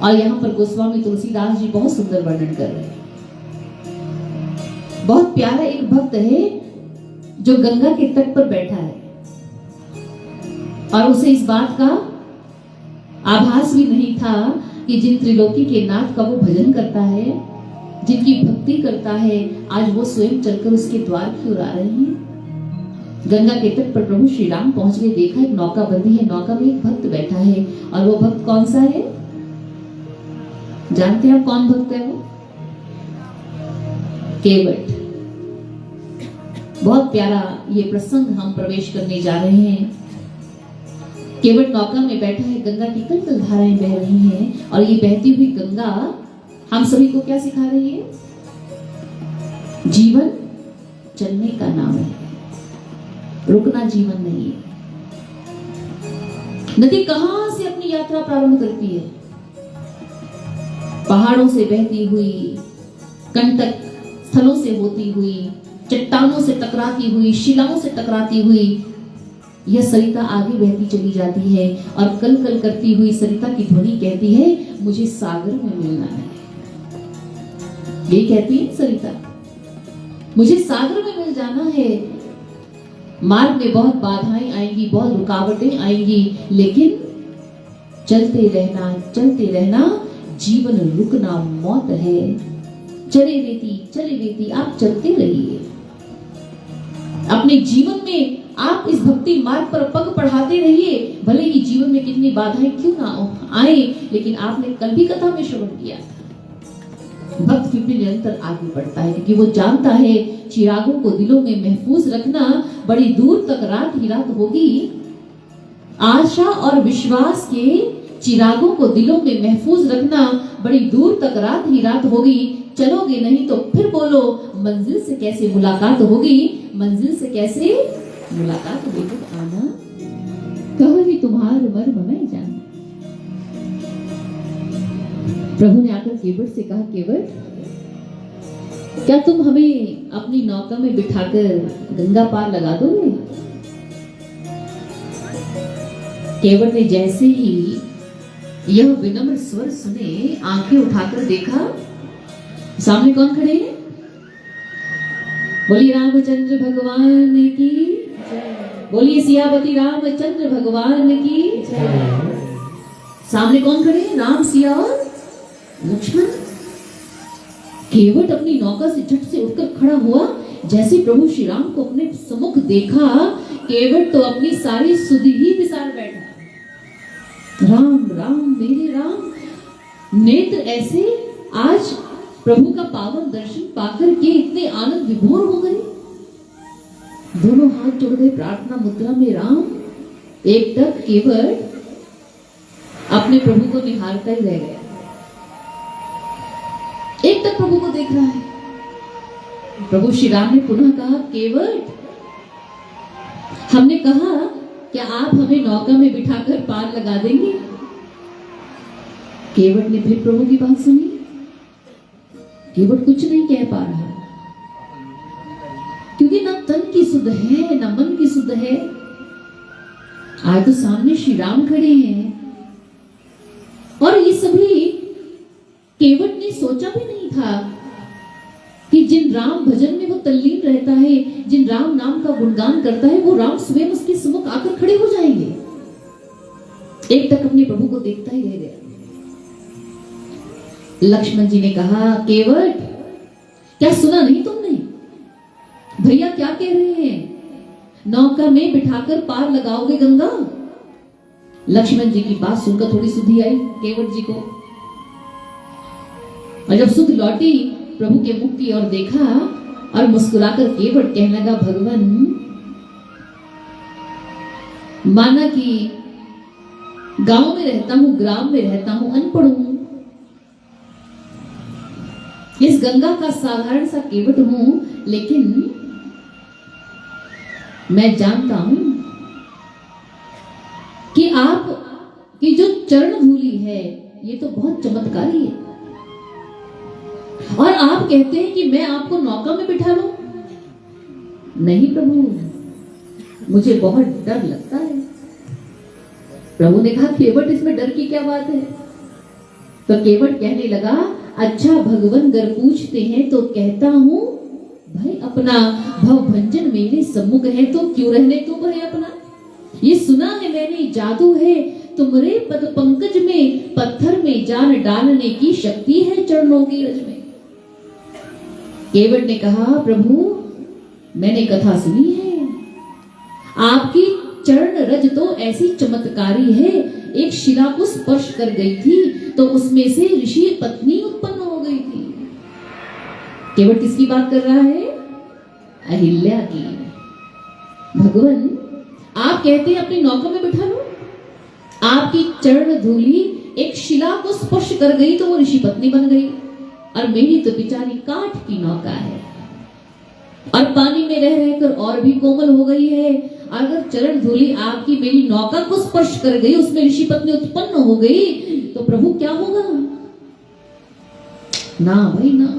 और यहाँ पर गोस्वामी तुलसीदास जी बहुत सुंदर वर्णन कर रहे हैं। बहुत प्यारा एक भक्त है जो गंगा के तट पर बैठा है और उसे इस बात का आभास भी नहीं था कि जिन त्रिलोकी के नाथ का वो भजन करता है, जिनकी भक्ति करता है, आज वो स्वयं चलकर उसके द्वार की ओर आ रहे हैं। गंगा के तट पर प्रभु श्री राम पहुंच गए, देखा एक नौका बंदी है, नौका में एक भक्त बैठा है। और वो भक्त कौन सा है? जानते हैं आप कौन भक्त है वो? केवट। बहुत प्यारा ये प्रसंग हम प्रवेश करने जा रहे हैं। केवट नौका में बैठा है, गंगा की कल धाराएं बह रही हैं और ये बहती हुई गंगा हम सभी को क्या सिखा रही है? जीवन चलने का नाम है, रुकना जीवन नहीं है। नदी कहां से अपनी यात्रा प्रारंभ करती है? पहाड़ों से बहती हुई, कंटक स्थलों से होती हुई, चट्टानों से टकराती हुई, शिलाओं से टकराती हुई यह सरिता आगे बहती चली जाती है और कल कल करती हुई सरिता की ध्वनि कहती है मुझे सागर में मिलना है। ये कहती है सरिता, मुझे सागर में मिल जाना है। मार्ग में बहुत बाधाएं आएंगी, बहुत रुकावटें आएंगी, लेकिन चलते रहना, जीवन रुकना मौत है। चले रेती आप चलते रहिए। अपने जीवन में आप इस भक्ति मार्ग पर पग बढ़ाते रहिए, भले ही जीवन में कितनी बाधाएं क्यों ना आए, लेकिन आपने कल भी कथा में श्रवण किया था, भक्त फिर भी निरंतर आगे बढ़ता है क्योंकि वो जानता है चिरागों को दिलों में महफूज रखना बड़ी दूर तक रात ही रात होगी। आशा और विश्वास के चिरागों को दिलों में महफूज रखना बड़ी दूर तक रात ही रात होगी। चलोगे नहीं तो फिर बोलो मंजिल से कैसे मुलाकात होगी, मंजिल से कैसे मुलाकात होगी। आना कहो ही तुम्हार मर्म मैं जान। प्रभु ने आकर केवट से कहा, केवट क्या तुम हमें अपनी नौका में बिठाकर गंगा पार लगा दोगे? केवट ने जैसे ही यह विनम्र स्वर सुने, आंखें उठाकर देखा, सामने कौन खड़े हैं? बोलिए रामचंद्र भगवान की जय, बोलिए सियावती रामचंद्र भगवान की जय। सामने कौन खड़े हैं? राम, सिया और लक्ष्मण। केवट अपनी नौका से झट से उठकर खड़ा हुआ। जैसे प्रभु श्री राम को अपने सम्मुख देखा, केवट तो अपनी सारी सुधि ही बिसार बैठा। राम राम मेरे राम। नेत्र ऐसे आज प्रभु का पावन दर्शन पाकर के इतने आनंद विभोर हो गए। दोनों हाथ जोड़ गए प्रार्थना मुद्रा में राम। एक तक केवट अपने प्रभु को निहारता ही रह गया, एक तक प्रभु को देख रहा है। प्रभु श्री राम ने पुनः कहा, केवट हमने कहा क्या आप हमें नौका में बिठाकर पार लगा देंगे? केवट ने फिर प्रभु की बात सुनी। केवट कुछ नहीं कह पा रहा क्योंकि ना तन की सुध है ना मन की सुध है। आज तो सामने श्री राम खड़े हैं और ये सभी केवट ने सोचा भी नहीं था कि जिन राम भजन में वो तल्लीन रहता है, जिन राम नाम का गुणगान करता है, वो राम स्वयं उसके सम्मुख आकर खड़े हो जाएंगे। एक तक अपने प्रभु को देखता ही रह गया। लक्ष्मण जी ने कहा, केवट क्या सुना नहीं तुमने? भैया क्या कह रहे हैं? नौका में बिठाकर पार लगाओगे गंगा? लक्ष्मण जी की बात सुनकर थोड़ी सुधि आई केवट जी को, और जब सुध लौटी प्रभु के मुख की ओर देखा और मुस्कुराकर केवट कहने लगा, भगवान माना कि गांव में रहता हूं, ग्राम में रहता हूं, अनपढ़ हूं, इस गंगा का साधारण सा केवट हूं, लेकिन मैं जानता हूं कि आप की जो चरण धूलि है ये तो बहुत चमत्कारी है, और आप कहते हैं कि मैं आपको नौका में बिठा लूं? नहीं प्रभु, मुझे बहुत डर लगता है। प्रभु ने कहा, केवट इसमें डर की क्या बात है? तो केवट कहने लगा, अच्छा भगवान गर पूछते हैं तो कहता हूं, भाई अपना भव भंजन मेरे सम्मुख है तो क्यों रहने तुम भय अपना। ये सुना है मैंने जादू है तुम्हारे पद पंकज में, पत्थर में जान डालने की शक्ति है चरणों की रज में। केवट ने कहा, प्रभु मैंने कथा सुनी है, आपकी चरण रज तो ऐसी चमत्कारी है, एक शिला को स्पर्श कर गई थी तो उसमें से ऋषि पत्नी उत्पन्न हो गई थी। केवट किसकी बात कर रहा है? अहिल्या की। भगवान आप कहते हैं अपनी नौका में बिठा लो, आपकी चरण धूली एक शिला को स्पर्श कर गई तो वो ऋषि पत्नी बन गई, और मेरी तो बेचारी काठ की नौका है और पानी में रह रहकर और भी कोमल हो गई है। अगर चरण धूली आपकी मेरी नौका को स्पर्श कर गई, उसमें ऋषि पत्नी उत्पन्न हो गई, तो प्रभु क्या होगा? ना भाई ना,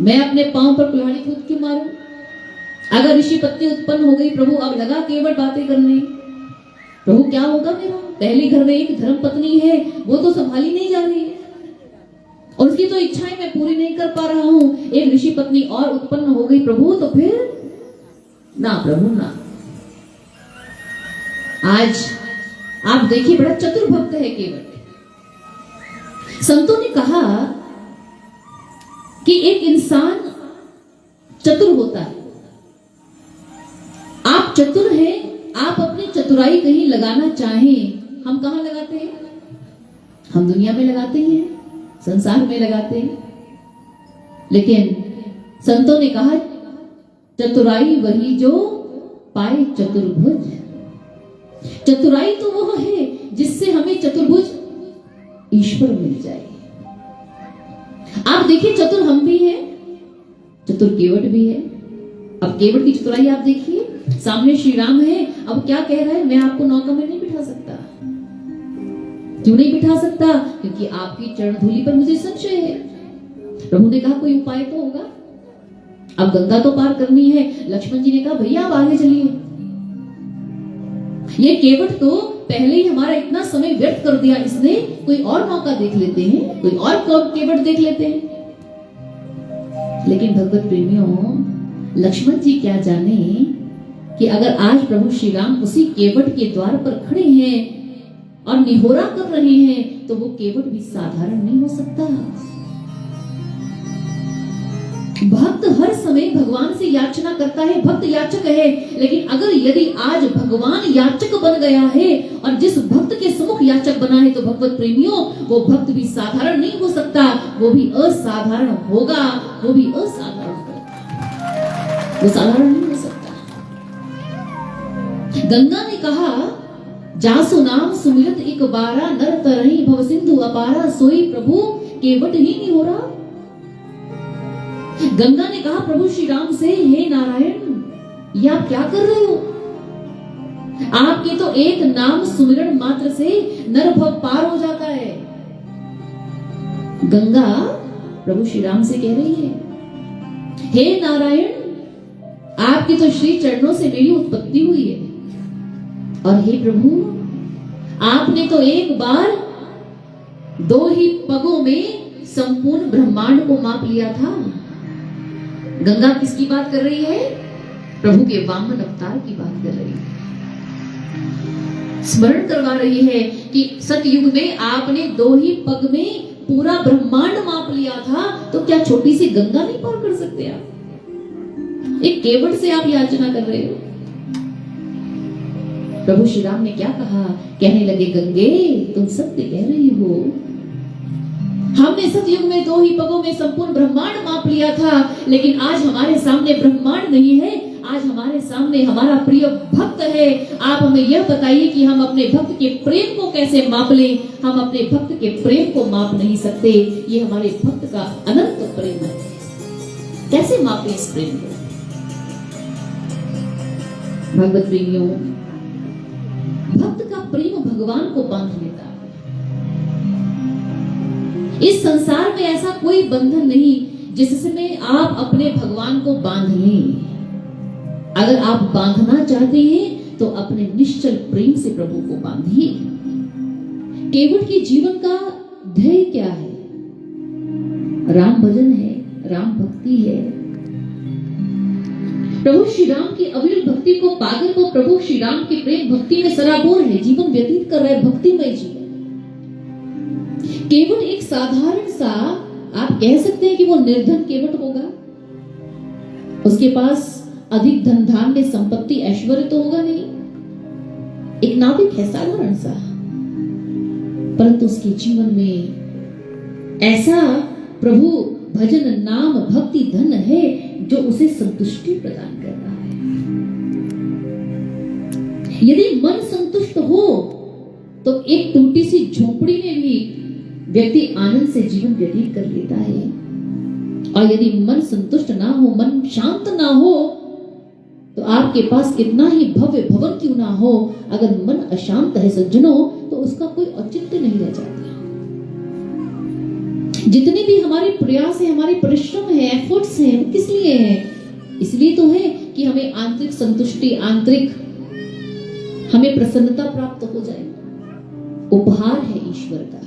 मैं अपने पांव पर कुल्हाड़ी कूद के मारूं? अगर ऋषि पत्नी उत्पन्न हो गई प्रभु, अब लगा केवट बातें करने, प्रभु क्या होगा मेरा? पहले घर में एक धर्म पत्नी है, वो तो संभाली नहीं जा रही है और उसकी तो इच्छाएं मैं पूरी नहीं कर पा रहा हूं, एक ऋषि पत्नी और उत्पन्न हो गई प्रभु, तो फिर ना प्रभु ना। आज आप देखिए बड़ा चतुर भक्त है केवट। संतों ने कहा कि एक इंसान चतुर होता है। आप चतुर हैं, आप अपनी चतुराई कहीं लगाना चाहें, हम कहां लगाते हैं? हम दुनिया में लगाते हैं, संसार में लगाते हैं। लेकिन संतों ने कहा चतुराई वही जो पाए चतुर्भुज। चतुराई तो वो है जिससे हमें चतुर्भुज ईश्वर मिल जाए। आप देखिए चतुर हम भी हैं, चतुर केवट भी है। अब केवट की चतुराई आप देखिए, सामने श्री राम है, अब क्या कह रहा है? मैं आपको नौका में नहीं बिठा सकता। क्यों नहीं बिठा सकता? क्योंकि आपकी चरण धूलि पर मुझे संशय है। प्रभु ने कहा कोई उपाय तो होगा, अब गंगा तो पार करनी है। लक्ष्मण जी ने कहा भैया आप आगे चलिए। ये केवट तो पहले ही हमारा इतना समय व्यर्थ कर दिया इसने, कोई और मौका देख लेते हैं, कोई और केवट देख लेते हैं। लेकिन भगवत प्रेमियों, लक्ष्मण जी क्या जाने कि अगर आज प्रभु श्री राम उसी केवट के द्वार पर खड़े हैं और निहोरा कर रहे हैं, तो वो केवट भी साधारण नहीं हो सकता। भक्त हर समय भगवान से याचना करता है, भक्त याचक है। लेकिन अगर यदि आज भगवान याचक बन गया है और जिस भक्त के सम्मुख याचक बना है, तो भगवत प्रेमियों वो भक्त भी साधारण नहीं हो सकता, वो भी असाधारण होगा, वो भी असाधारण होगा, वो साधारण नहीं हो सकता। गंगा ने कहा जासु नाम सुमिरत एक बारा, नर तरही भव सिंधु अपारा, सोई प्रभु केवट ही नहीं हो रहा। गंगा ने कहा प्रभु श्री राम से, हे नारायण ये आप क्या कर रहे हो? आपके तो एक नाम सुमिरन मात्र से नर भव पार हो जाता है। गंगा प्रभु श्री राम से कह रही है, हे नारायण आपके तो श्री चरणों से मेरी उत्पत्ति हुई है, और हे प्रभु आपने तो एक बार 2 ही पगों में संपूर्ण ब्रह्मांड को माप लिया था। गंगा किसकी बात कर रही है? प्रभु के वामन अवतार की बात कर रही है। स्मरण करवा रही है कि सतयुग में आपने 2 ही पग में पूरा ब्रह्मांड माप लिया था, तो क्या छोटी सी गंगा नहीं पार कर सकते आप? एक केवट से आप याचना कर रहे हो। प्रभु श्री राम ने क्या कहा? कहने लगे गंगे तुम सत्य कह रही हो, हमने सतयुग में 2 ही पगों में संपूर्ण ब्रह्मांड माप लिया था, लेकिन आज हमारे सामने ब्रह्मांड नहीं है, आज हमारे सामने हमारा प्रिय भक्त है। आप हमें यह बताइए कि हम अपने भक्त के प्रेम को कैसे माप लें? हम अपने भक्त के प्रेम को माप नहीं सकते। ये हमारे भक्त का अनंत प्रेम है, कैसे मापें इस प्रेम को? भगवत प्रेमियों, भक्त का प्रेम भगवान को बांध लेता है। इस संसार में ऐसा कोई बंधन नहीं जिसमें आप अपने भगवान को बांध लें। अगर आप बांधना चाहते हैं तो अपने निश्चल प्रेम से प्रभु को बांधिए। केवट के जीवन का ध्येय क्या क्या है? राम भजन है, राम भक्ति है। प्रभु श्री राम की अविरल भक्ति को पागल को प्रभु श्री राम की प्रेम भक्ति में सराबोर है, जीवन व्यतीत कर रहा है, भक्तिमय जीवन। केवट एक साधारण सा, आप कह सकते हैं कि वो निर्धन केवट होगा, उसके पास अधिक धन धान्य संपत्ति ऐश्वर्य तो होगा नहीं, एक नाविक है साधारण सा, परंतु उसके जीवन में ऐसा प्रभु भजन नाम भक्ति धन है जो उसे संतुष्टि प्रदान कर रहा है। यदि मन संतुष्ट हो तो एक टूटी सी झोपड़ी में भी व्यक्ति आनंद से जीवन व्यतीत कर लेता है, और यदि मन संतुष्ट ना हो, मन शांत ना हो, तो आपके पास कितना ही भव्य भवन क्यों ना हो, अगर मन अशांत है सज्जनों, तो उसका कोई औचित्य नहीं रह जाता। जितने भी हमारे प्रयास है, हमारे परिश्रम है, एफर्ट्स हैं, वो किस लिए हैं? इसलिए तो है कि हमें आंतरिक संतुष्टि, आंतरिक हमें प्रसन्नता प्राप्त हो जाए। उपहार है ईश्वर का,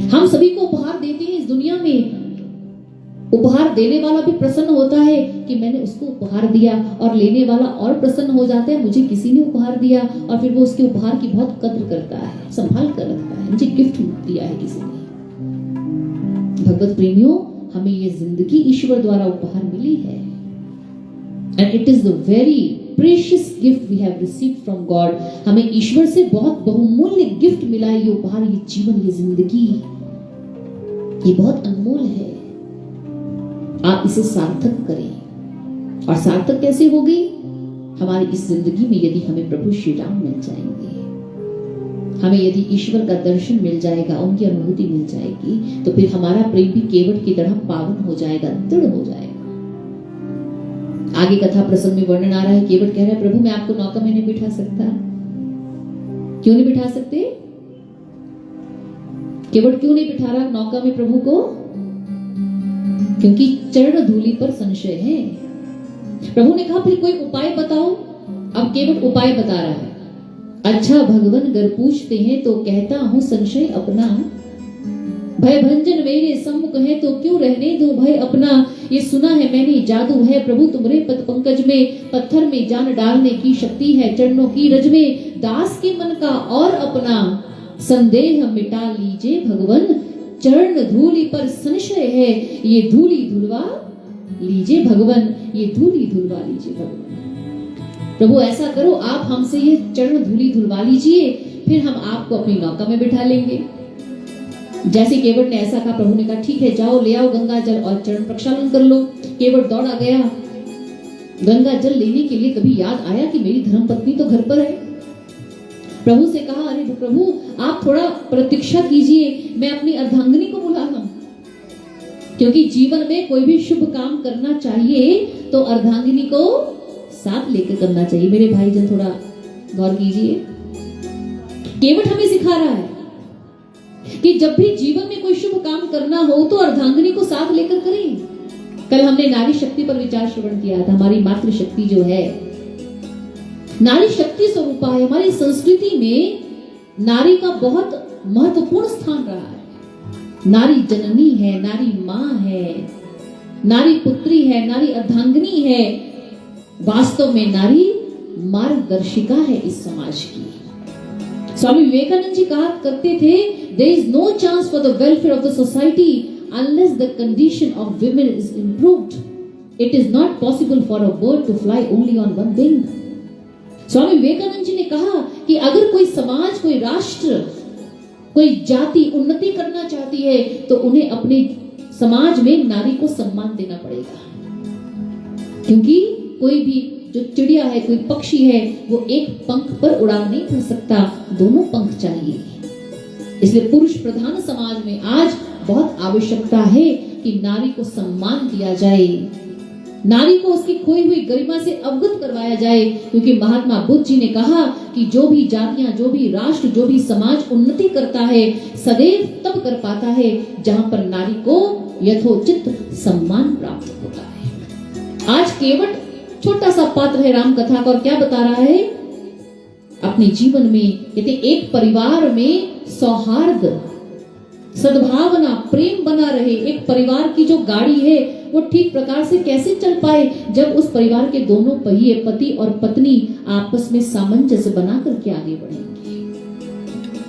हम सभी को उपहार देते हैं इस दुनिया में। उपहार देने वाला भी प्रसन्न होता है कि मैंने उसको उपहार दिया, और लेने वाला और प्रसन्न हो जाता है, मुझे किसी ने उपहार दिया, और फिर वो उसके उपहार की बहुत कद्र करता है, संभाल कर रखता है, मुझे गिफ्ट दिया है किसी ने। भगवत प्रेमियों, हमें ये जिंदगी ईश्वर द्वारा उपहार मिली है, and it is the very precious gift we have received from God. हमें ईश्वर से बहुत बहुमूल्य गिफ्ट मिला है, ये उपहार, ये जीवन, ये जिंदगी, ये बहुत अनमोल है। आप इसे सार्थक करें, और सार्थक कैसे होगी? हमारी इस जिंदगी में यदि हमें प्रभु श्री राम मिल जाएंगे, हमें यदि ईश्वर का दर्शन मिल जाएगा, उनकी अनुभूति मिल जाएगी, तो फिर हमारा प्रेम भी केवट की तरह पावन हो जाएगा, दृढ़ हो जाएगा। आगे कथा प्रसंग में वर्णन आ रहा है, केवट कह रहा है, प्रभु मैं आपको नौका में नहीं बिठा सकता। क्यों नहीं बिठा सकते? केवट क्यों नहीं बिठा रहा नौका में प्रभु को? क्योंकि चरण धूलि पर संशय है। प्रभु ने कहा फिर कोई उपाय बताओ। अब केवट उपाय बता रहा है। अच्छा भगवान गर पूछते हैं तो कहता हूं संशय अपना, भय भंजन मेरे सम्मुख है तो क्यों रहने दो भय अपना। ये सुना है मैंने जादू है प्रभु तुम्हारे पद पंकज में, पत्थर में जान डालने की शक्ति है चरणों की रज में। दास के मन का और अपना संदेह मिटा लीजिए भगवान, चरण धूलि पर संशय है ये धूलि धुलवा लीजिए भगवान, ये धूलि धुलवा लीजिए भगवान। प्रभु ऐसा करो, आप हमसे ये चरण धूलि धुलवा लीजिए, फिर हम आपको अपनी नौका में बिठा लेंगे। जैसे केवट ने ऐसा कहा, प्रभु ने कहा ठीक है जाओ ले आओ गंगा जल और चरण प्रक्षालन कर लो। केवट दौड़ा गया गंगा जल लेने के लिए। कभी याद आया कि मेरी धर्मपत्नी तो घर पर है। प्रभु से कहा, अरे प्रभु आप थोड़ा प्रतीक्षा कीजिए, मैं अपनी अर्धांगिनी को बुला लाऊं। क्योंकि जीवन में कोई भी शुभ काम करना चाहिए तो अर्धांगिनी को साथ लेकर करना चाहिए। मेरे भाई जन थोड़ा गौर कीजिए। केवट हमें सिखा रहा है कि जब भी जीवन में कोई शुभ काम करना हो तो अर्धांगिनी को साथ लेकर करें। कल हमने नारी शक्ति पर विचार श्रवण किया था। हमारी मातृशक्ति जो है, नारी शक्ति स्वरूपा है। हमारी संस्कृति में नारी का बहुत महत्वपूर्ण स्थान रहा है। नारी जननी है, नारी मां है, नारी पुत्री है, नारी अर्धांगिनी है। वास्तव में नारी मार्गदर्शिका है इस समाज की। स्वामी विवेकानंद जी कहा करते थे, there is no chance for the welfare of the society unless the condition of women is improved. It is not possible for a bird to fly only on one wing. Swami Vivekananda ji ने कहा कि अगर कोई समाज, कोई राष्ट्र, कोई जाति उन्नति करना चाहती है तो उन्हें अपने समाज में नारी को सम्मान देना पड़ेगा। क्योंकि कोई भी जो चिड़िया है, कोई पक्षी है, वो एक पंख पर उड़ान नहीं भर सकता, दोनों पंख चाहिए। इसलिए पुरुष प्रधान समाज में आज बहुत आवश्यकता है कि नारी को सम्मान दिया जाए, नारी को उसकी खोई हुई गरिमा से अवगत करवाया जाए। क्योंकि महात्मा बुद्ध जी ने कहा कि जो भी जातियां, जो भी राष्ट्र, जो भी समाज उन्नति करता है सदैव तब कर पाता है जहां पर नारी को यथोचित सम्मान प्राप्त होता है। आज केवट छोटा सा पात्र है राम कथा का, और क्या बता रहा है अपने जीवन में। कहते एक परिवार में सौहार्द सद्भावना, प्रेम बना रहे। एक परिवार की जो गाड़ी है वो ठीक प्रकार से कैसे चल पाए जब उस परिवार के दोनों पहिए, पति और पत्नी, आपस में सामंजस्य बना करके आगे बढ़ेंगे।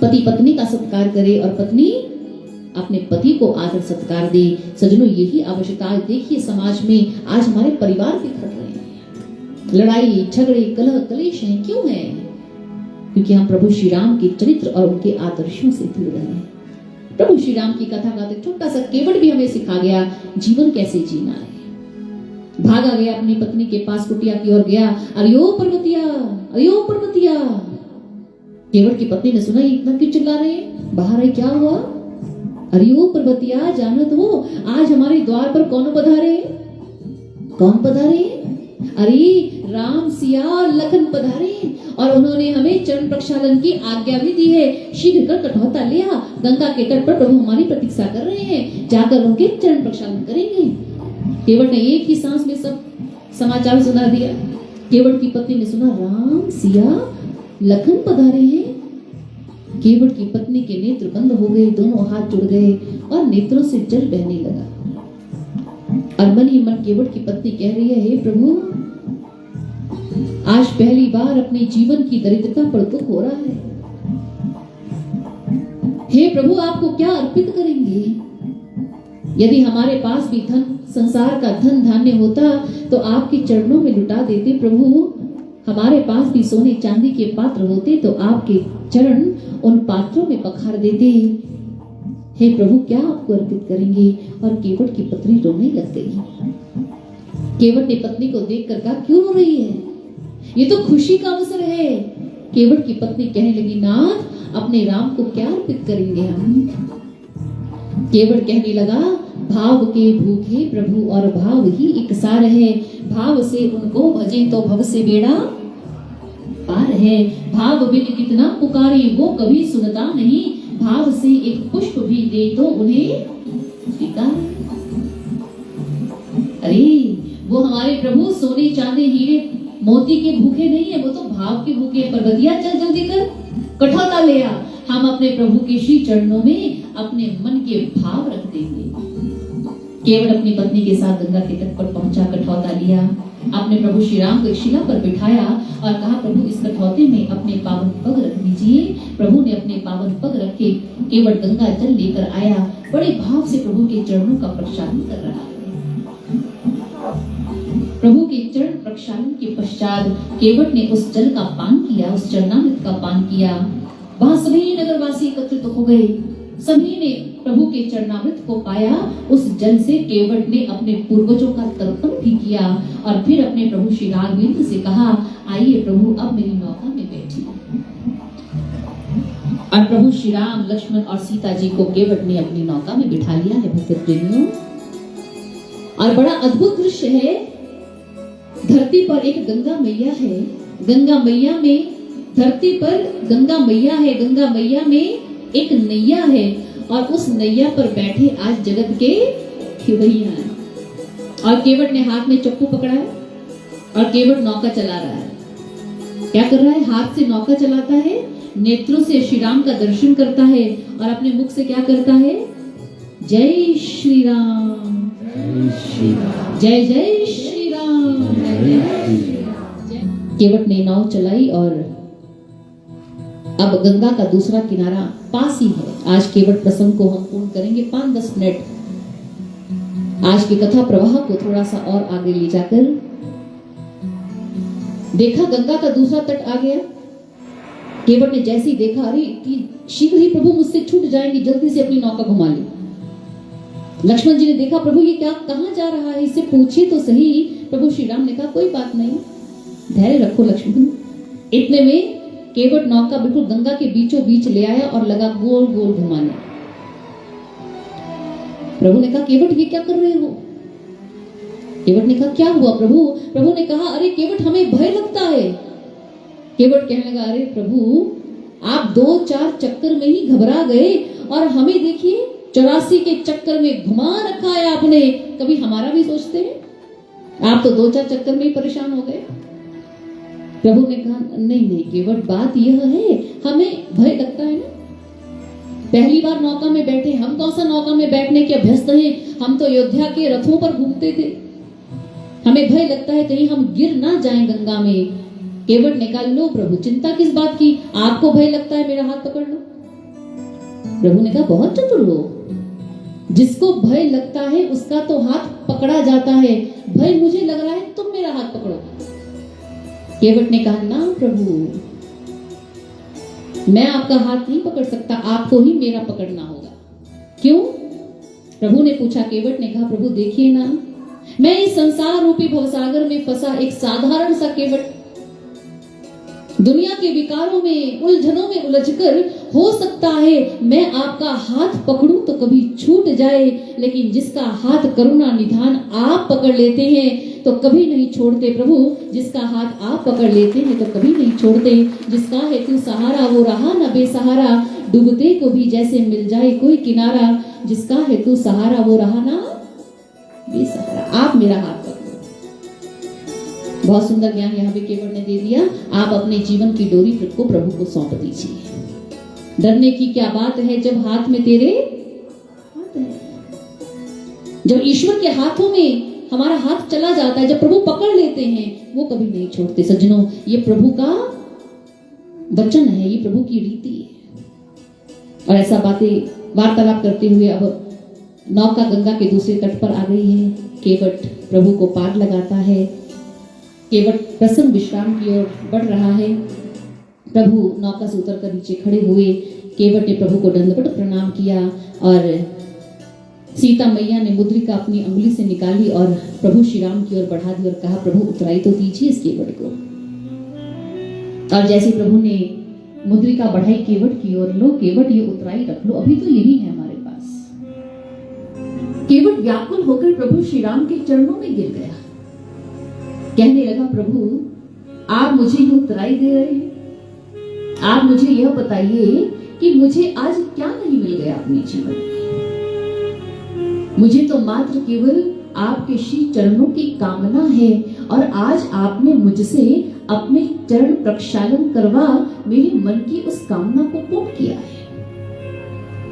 पति पत्नी का सत्कार करे और पत्नी अपने पति को आदर सत्कार दे। सजनों, यही आवश्यकता है। देखिए समाज में आज हमारे परिवार बिखर रहे हैं, लड़ाई झगड़े कलह कलेश हैं। क्यों है? क्योंकि हम प्रभु श्री राम के चरित्र और उनके आदर्शों से दूर रहे हैं। प्रभु श्री राम की कथा का छोटा सा केवट भी हमें सिखा गया जीवन कैसे जीना है। भागा गया अपनी पत्नी के पास, कुटिया की ओर गया। अरियो पर्वतिया, अरियो पर्वतिया। केवट की पत्नी ने सुना ये इतना क्यों चिल्ला रहे हैं, बाहर आई, क्या हुआ? अरियो पर्वतिया, जानत हो आज हमारे द्वार पर कौन पधारे? कौन पधारे? अरे राम सिया और लखन पधारे और उन्होंने हमें चरण प्रक्षालन की आज्ञा भी दी है। शीघ्र कर कठौता लिया, गंगा के तट पर प्रभु हमारी प्रतीक्षा कर रहे हैं, जाकर उनके चरण प्रक्षालन करेंगे। केवट ने एक ही सांस में सब समाचार सुना दिया। केवट की पत्नी ने सुना राम सिया लखन पधारे हैं। केवट की पत्नी के नेत्र बंद हो गए, दोनों हाथ जुड़ गए और नेत्रों से जल बहने लगा। और मन ही मन केवट की पत्नी कह रही है, हे प्रभु, आज पहली बार अपने जीवन की दरिद्रता पर दुख हो रहा है। हे प्रभु, आपको क्या अर्पित करेंगे? यदि हमारे पास भी धन, संसार का धन धान्य होता तो आपके चरणों में लुटा देते। प्रभु, हमारे पास भी सोने चांदी के पात्र होते तो आपके चरण उन पात्रों में पखार देते। हे प्रभु, क्या आपको अर्पित करेंगे? और केवट की पत्नी रोने लग गई। केवट ने पत्नी को देखकर कहा, क्यों रो रही है? ये तो खुशी का अवसर है। केवट की पत्नी कहने लगी, नाथ, अपने राम को क्या अर्पित करेंगे हम? केवट कहने लगा, भाव के भूखे प्रभु और भाव ही एक सार है। भाव से उनको भजे तो भव से बेड़ा पार है। भाव बिन कितना पुकारे वो कभी सुनता नहीं। भाव से एक पुष्प भी दे तो उन्हें स्वीकार। अरे वो हमारे प्रभु सोने चांदी हीरे मोती के भूखे नहीं है, वो तो भाव के भूखे। पर्वतिया, चल जल्दी कर, कठौता ले आ। हम अपने प्रभु के श्री चरणों में अपने मन के भाव रख देंगे। केवट अपनी पत्नी के साथ गंगा के तट पर पहुंचा, कठौता लिया, अपने प्रभु श्री राम को शिला पर बिठाया और कहा, प्रभु इस कठौते में अपने पावन पग रख दीजिए। प्रभु ने अपने पावन पग रखे। केवट गंगा जल लेकर आया, बड़े भाव से प्रभु के चरणों का प्रक्षालन कर रहा है। प्रभु के चरण प्रक्षालन के पश्चात केवट ने उस जल का पान किया, उस चरणामृत का पान किया। वहां सभी नगरवासी एकत्रित हो गए, सभी ने प्रभु के चरणामृत को पाया। उस जल से केवट ने अपने पूर्वजों का तर्पण भी किया और फिर अपने प्रभु श्री राघवेंद्र से कहा, आइए प्रभु, अब मेरी नौका में बैठिए। और प्रभु श्री राम, लक्ष्मण और सीता जी को केवट ने अपनी नौका में बिठा लिया है। भक्त प्रेमियों, और बड़ा अद्भुत दृश्य है। धरती पर एक गंगा मैया है, गंगा मैया में, धरती पर गंगा मैया है, गंगा मैया में एक नैया है और उस नैया पर बैठे आज जगत के खिवैया हैं। और केवट ने हाथ में चप्पू पकड़ा है और केवट नौका चला रहा है। क्या कर रहा है? हाथ से नौका चलाता है, नेत्रों से श्री राम का दर्शन करता है और अपने मुख से क्या करता है? जय श्री राम, जय जय श्री राम। केवट ने नाव चलाई और अब गंगा का दूसरा किनारा पास ही है। आज केवट प्रसंग को हम पूर्ण करेंगे 5-10 मिनट। आज की कथा प्रवाह को थोड़ा सा और आगे ले जाकर देखा, गंगा का दूसरा तट आ गया। केवट ने जैसे ही देखा, अरे शीघ्र ही प्रभु मुझसे छूट जाएंगे, जल्दी से अपनी नौका घुमा ली। लक्ष्मण जी ने देखा, प्रभु ये क्या, कहां जा रहा है, इससे पूछिए तो सही। प्रभु श्री राम ने कहा, कोई बात नहीं, धैर्य रखो लक्ष्मण। इतने में केवट नौका बिल्कुल गंगा के बीचों बीच ले आया और लगा गोल गोल घुमाने। प्रभु ने कहा, केवट ये क्या कर रहे हो? केवट ने कहा, क्या हुआ प्रभु? प्रभु ने कहा, अरे केवट हमें भय लगता है। केवट कहने लगा, अरे प्रभु आप 2-4 चक्कर में ही घबरा गए और हमें देखिए 84 के चक्कर में घुमा रखा है आपने। कभी हमारा भी सोचते हैं? आप तो 2-4 चक्कर में ही परेशान हो गए। प्रभु ने कहा, नहीं नहीं केवट, बात यह है हमें भय लगता है ना। पहली बार नौका में बैठे, हम सा नौका में बैठने के अभ्यस्त हैं। हम तो अयोध्या के रथों पर घूमते थे, हमें भय लगता है कहीं हम गिर ना जाएं गंगा में। केवट ने कहा, लो प्रभु, चिंता किस बात की, आपको भय लगता है, मेरा हाथ पकड़ लो। प्रभु ने कहा, बहुत चतुर हो, जिसको भय लगता है उसका तो हाथ पकड़ा जाता है, भय मुझे लग रहा है, तुम मेरा हाथ पकड़ो। केवट ने कहा, ना प्रभु, मैं आपका हाथ नहीं पकड़ सकता, आपको ही मेरा पकड़ना होगा। क्यों? प्रभु ने पूछा। केवट ने कहा, प्रभु देखिए ना, मैं इस संसार रूपी भवसागर में फंसा एक साधारण सा केवट, दुनिया के विकारों में, उलझनों में उलझकर हो सकता है मैं आपका हाथ पकड़ूं तो कभी छूट जाए, लेकिन जिसका हाथ करुणा निधान आप पकड़ लेते हैं तो कभी नहीं छोड़ते प्रभु, जिसका हाथ आप पकड़ लेते हैं तो कभी नहीं छोड़ते। जिसका हेतु सहारा वो रहा न बेसहारा, डूबते को भी जैसे मिल जाए कोई किनारा, जिसका हेतु सहारा वो रहा ना बेसहारा, आप मेरा हाथ पकड़ो। बहुत सुंदर ज्ञान यहाँ पे केवट ने दे दिया। आप अपने जीवन की डोरी को प्रभु को सौंप दीजिए। डरने की क्या बात है जब हाथ में तेरे हाथ है। जब ईश्वर के हाथों में हमारा हाथ चला जाता है, जब प्रभु पकड़ लेते हैं, वो कभी नहीं छोड़ते। सज्जनों, ये प्रभु का वचन है, ये प्रभु की रीति है। और ऐसा बातें वार्तालाप करते हुए अब नौका गंगा के दूसरे तट पर आ गई है। केवट प्रभु को पार लगाता है। केवट प्रसन्न विश्राम की ओर बढ़ रहा है। प्रभु नौका से उतरकर नीचे खड़े हुए। केवट ने प्रभु को दंडवत प्रणाम किया और सीता मैया ने मुद्रिका अपनी अंगुली से निकाली और प्रभु श्री राम की ओर बढ़ा दी और कहा, प्रभु उतराई तो दीजिए इस केवट को। और जैसे प्रभु ने मुद्रिका बढ़ाई केवट की ओर, लो केवट ये उतराई रख लो, अभी तो यही है हमारे पास। केवट व्याकुल होकर प्रभु श्री राम के चरणों में गिर गया, कहने लगा, प्रभु आप मुझे ये उतराई दे रहे हैं, आप मुझे यह बताइए कि मुझे आज क्या नहीं मिल गया अपने जीवन में। मुझे तो मात्र केवल आपके श्री चरणों की कामना है और आज आपने मुझसे अपने चरण प्रक्षालन करवा मेरे मन की उस कामना को पूर्ण किया है।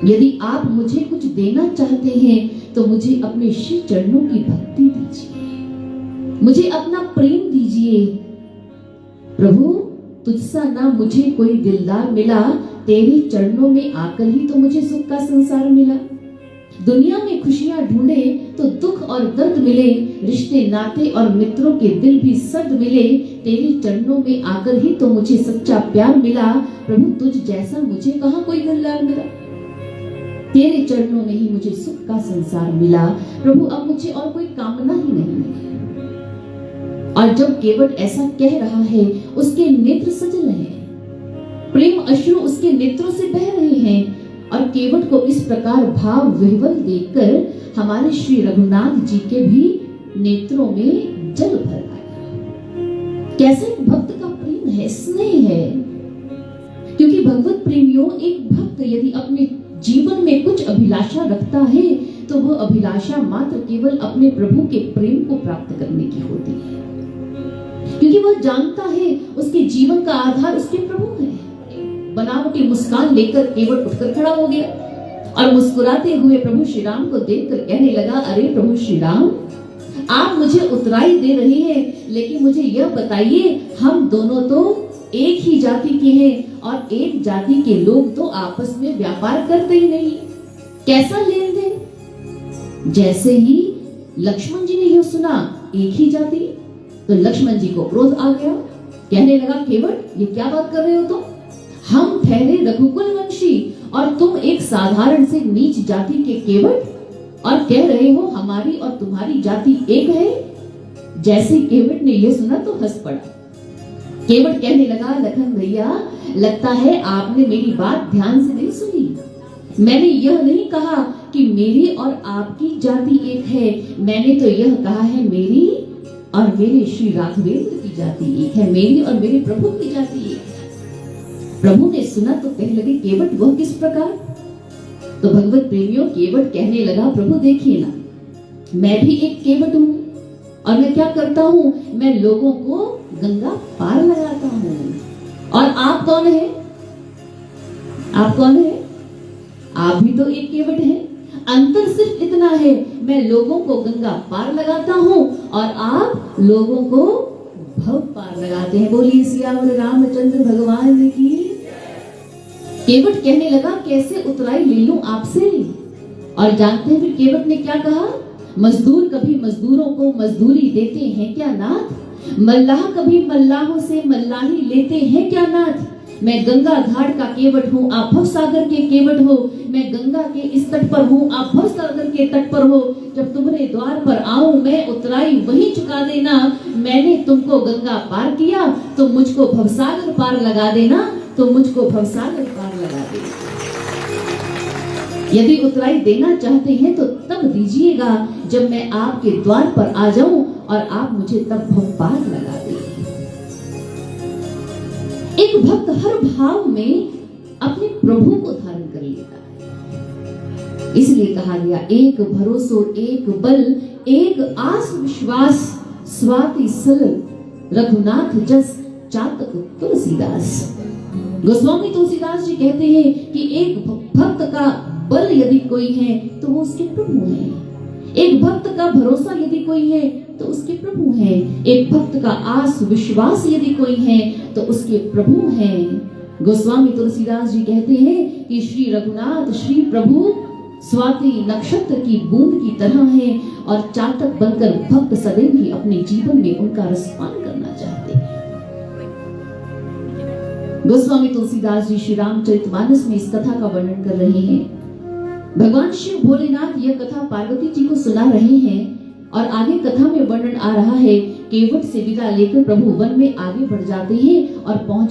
यदि आप मुझे कुछ देना चाहते हैं तो मुझे अपने श्री चरणों की भक्ति दीजिए, मुझे अपना प्रेम दीजिए। प्रभु तुझसा ना मुझे कोई दिलदार मिला, तेरे चरणों में आकर ही तो मुझे सुख का संसार मिला। दुनिया में खुशियां ढूंढे तो दुख और दर्द मिले, रिश्ते नाते और मित्रों के दिल भी सर्द मिले, तेरे चरणों में आकर ही तो मुझे सच्चा प्यार मिला। प्रभु तुझ जैसा मुझे कहाँ कोई दिलदार मिला, तेरे चरणों में ही मुझे सुख का संसार मिला। प्रभु अब मुझे और कोई कामना ही नहीं है। और जब केवट ऐसा कह रहा है, उसके नेत्र सजल हैं, प्रेम अश्रु उसके नेत्रों से बह रहे हैं। और केवट को इस प्रकार भाव विह्वल देखकर हमारे श्री रघुनाथ जी के भी नेत्रों में जल भर आया। कैसे भक्त का प्रेम है, स्नेह है। क्योंकि भगवत प्रेमियों, एक भक्त यदि अपने जीवन में कुछ अभिलाषा रखता है तो वह अभिलाषा मात्र केवल अपने प्रभु के प्रेम को प्राप्त करने की होती है। क्योंकि वह जानता है उसके जीवन का आधार उसके प्रभु है। बनावटी मुस्कान लेकर केवट उठकर खड़ा हो गया और मुस्कुराते हुए प्रभु श्री राम को देखकर कहने लगा, अरे प्रभु श्री राम, आप मुझे उतराई दे रहे हैं, लेकिन मुझे यह बताइए, हम दोनों तो एक ही जाति के हैं और एक जाति के लोग तो आपस में व्यापार करते ही नहीं, कैसा लेन देन। जैसे ही लक्ष्मण जी ने यह सुना, एक ही जाति, तो लक्ष्मण जी को क्रोध आ गया। कहने लगा, केवट ये क्या बात कर रहे हो तुम? हम ठहरे रघुकुल वंशी और तुम एक साधारण से नीच जाति के केवट और कह रहे हो हमारी और तुम्हारी जाति एक है। जैसे केवट ने यह सुना तो हंस पड़ा। केवट कहने लगा, लखन भैया, लगता है आपने मेरी बात ध्यान से नहीं सुनी। मैंने यह नहीं कहा कि मेरी और आपकी जाति एक है, मैंने तो यह कहा है मेरी और मेरे श्री राघवेंद्र की जाति एक है, मेरी और मेरे प्रभु की जाति एक है। प्रभु ने सुना तो कहने लगे, केवट वह किस प्रकार? तो भगवत प्रेमियों, केवट कहने लगा, प्रभु देखिए ना, मैं भी एक केवट हूँ और मैं क्या करता हूँ, मैं लोगों को गंगा पार लगाता हूँ। और आप कौन है? आप कौन है? आप भी तो एक केवट हैं। अंतर सिर्फ इतना है, मैं लोगों को गंगा पार लगाता हूँ और आप लोगों को भव पार लगाते हैं। बोलिए सियावर रामचंद्र भगवान की। केवट कहने लगा, कैसे उतराई ले लूं आपसे। और जानते हैं फिर केवट ने क्या कहा? मजदूर कभी मजदूरों को मजदूरी देते हैं क्या नाथ? मल्लाह कभी मल्लाहों से मल्लाही लेते हैं क्या नाथ? मैं गंगा घाट का केवट हूँ, आप भव सागर के केवट हो। मैं गंगा के इस तट पर हूँ, आप भव सागर के तट पर हो। जब तुम्हारे द्वार पर आऊं मैं उतराई वहीं चुका देना। मैंने तुमको गंगा पार किया तो मुझको भवसागर पार लगा देना, तो मुझको भवसागर पार लगा देना। यदि उतराई देना चाहते हैं तो तब दीजिएगा जब मैं आपके द्वार पर आ जाऊं और आप मुझे तब भव पार लगा दें। एक भक्त हर भाव में अपने प्रभु को धारण कर लेता है। इसलिए कहा गया, एक भरोसो एक बल एक आस विश्वास, स्वाति सरल रघुनाथ जस चातक तुलसीदास। गोस्वामी तुलसीदास जी कहते हैं कि एक भक्त का बल यदि कोई है तो वो उसके प्रभु हैं। एक भक्त का भरोसा यदि कोई है तो उसके प्रभु हैं। एक भक्त का आस विश्वास यदि कोई है तो उसके प्रभु हैं। गोस्वामी तुलसीदास जी कहते हैं कि श्री रघुनाथ श्री प्रभु स्वाति नक्षत्र की बूंद की तरह है और चातक बनकर भक्त सदैव ही अपने जीवन में उनका रसपान करना चाहते हैं। गोस्वामी तुलसीदास जी श्री रामचरितमानस में इस कथा का वर्णन कर रहे हैं। भगवान शिव भोलेनाथ यह कथा पार्वती जी को सुना रहे हैं और आगे कथा में वर्णन आ रहा है। केवट से विदा लेकर प्रभु वन में आगे बढ़ जाते हैं और पहुंच